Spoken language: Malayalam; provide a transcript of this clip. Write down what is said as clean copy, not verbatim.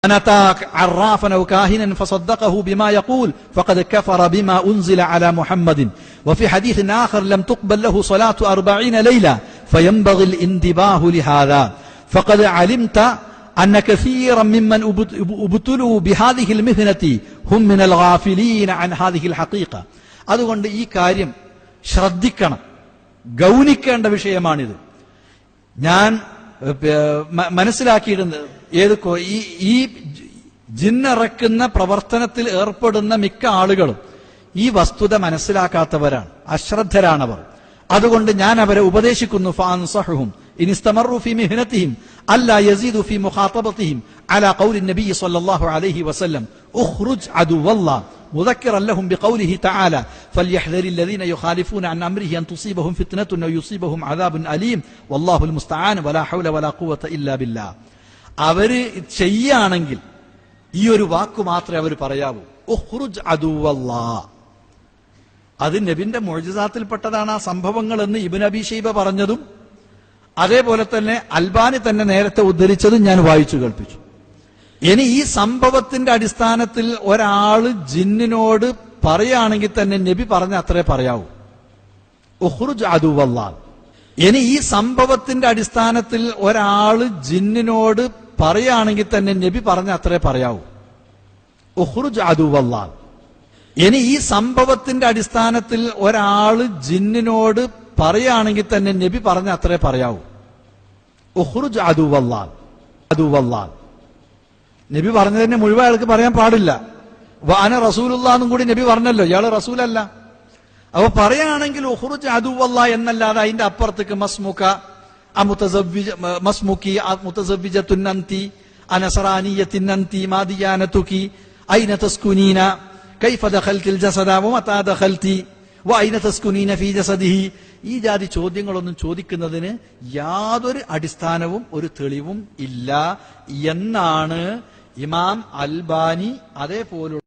من أتى عرافا أو كاهنا فصدقه بما يقول فقد كفر بما أنزل على محمد. وفي حديث آخر لم تقبل له صلاة 40 ليلة فينبغي الانتباه لهذا. فقد علمت أن كثيرا ممن ابتلوا بهذه المهنة هم من الغافلين عن هذه الحقيقة. അതുകൊണ്ട് ഈ കാര്യം ശ്രദ്ധിക്കണം, ഗൗനിക്കേണ്ട വിഷയമാണിത്. ഞാൻ മനസ്സിലാക്കിയിട്ടുണ്ട്, ഈ ജിന്നിറക്കുന്ന പ്രവർത്തനത്തിൽ ഏർപ്പെടുന്ന മിക്ക ആളുകളും ഈ വസ്തുത മനസ്സിലാക്കാത്തവരാണ്, അശ്രദ്ധരാണവർ. അതുകൊണ്ട് ഞാൻ അവരെ ഉപദേശിക്കുന്നു, ഫഅൻസഹുഹും ഇൻ ഇസ്തമറു ഫീ മിഹ്നതിഹിം അല്ലാ യസീദു ഫീ മുഖാതബതിഹിം അലാ ഖൗലി നബി സ്വല്ലല്ലാഹു അലൈഹി വസല്ലം ഉഖ്റുജ് അദുവല്ലാഹ് മുദക്കിറൻ ലഹും ബിഖൗലിഹി തആല ഫൽയഹ്ദരിൽ ലദീന യുഖാലിഫൂന അൻ അംരിഹി അൻ തുസീബഹും ഫിത്നത്തുൻ ഔ യുസീബഹും അദാബുൻ അലീം വല്ലാഹുൽ മുസ്തആൻ വലാ ഹൗല വലാ ഖുവത ഇല്ലാ ബില്ലാഹ്. അവര് ചെയ്യാണെങ്കിൽ ഈ ഒരു വാക്ക് മാത്രമേ അവർ പറയാവൂ, ഉഖ്റുജ് അദുവല്ലാഹ്. അത് നബിന്റെ മുഅ്ജിസാത്തിൽപ്പെട്ടതാണ് ആ സംഭവങ്ങൾ എന്ന് ഇബ്നു അബീ ശൈബ പറഞ്ഞതും അതേപോലെ തന്നെ അൽബാനി തന്നെ നേരത്തെ ഉദ്ധരിച്ചതും ഞാൻ വായിച്ചു കേൾപ്പിച്ചു. ഇനി ഈ സംഭവത്തിന്റെ അടിസ്ഥാനത്തിൽ ഒരാള് ജിന്നിനോട് പറയുകയാണെങ്കിൽ തന്നെ നബി പറഞ്ഞ അത്രേ പറയാവൂ, ഉഖ്റുജ് അദുവല്ലാഹ്. ഇനി ഈ സംഭവത്തിന്റെ അടിസ്ഥാനത്തിൽ ഒരാള് ജിന്നിനോട് പറയുകയാണെങ്കിൽ തന്നെ നബി പറഞ്ഞ അത്രേ പറയാവൂ, ഉഖ്റുജ് അദുവല്ലാഹ്. ഇനി ഈ സംഭവത്തിന്റെ അടിസ്ഥാനത്തിൽ ഒരാള് ജിന്നിനോട് പറയുകയാണെങ്കിൽ തന്നെ നബി പറഞ്ഞ അത്രേ പറയാവൂ, ഉഖ്റുജ് അദുവല്ലാഹ്. അദുവല്ലാഹ് നബി പറഞ്ഞതിനെ മുഴുവൻ അയാൾക്ക് പറയാൻ പാടില്ല. വഅന റസൂലുള്ളാഹ് കൂടി നബി പറഞ്ഞല്ലോ, ഇയാള് റസൂലല്ല. അപ്പൊ പറയുകയാണെങ്കിൽ ഉഖ്റുജ് അദുവല്ലാഹ് എന്നല്ലാതെ അതിന്റെ അപ്പുറത്തേക്ക് മസ്മുക മസ്മുക്കി മുതസവ്വിജത്തുൻ അൻതി അനസറാനിയത്തിൻ അൻതി മാദിയാനതുകി ഐന തസ്കുനീന കൈഫ ദഖൽതിൽ ജസദ വമതാ ദഖൽതി വഐന തസ്കുനീന ഫീ ജസദിഹി. ഈ ജാതി ചോദ്യങ്ങളൊന്നും ചോദിക്കുന്നതിന് യാതൊരു അടിസ്ഥാനവും ഒരു തെളിവും ഇല്ല എന്നാണ് ഇമാം അൽബാനി അതേപോലുള്ള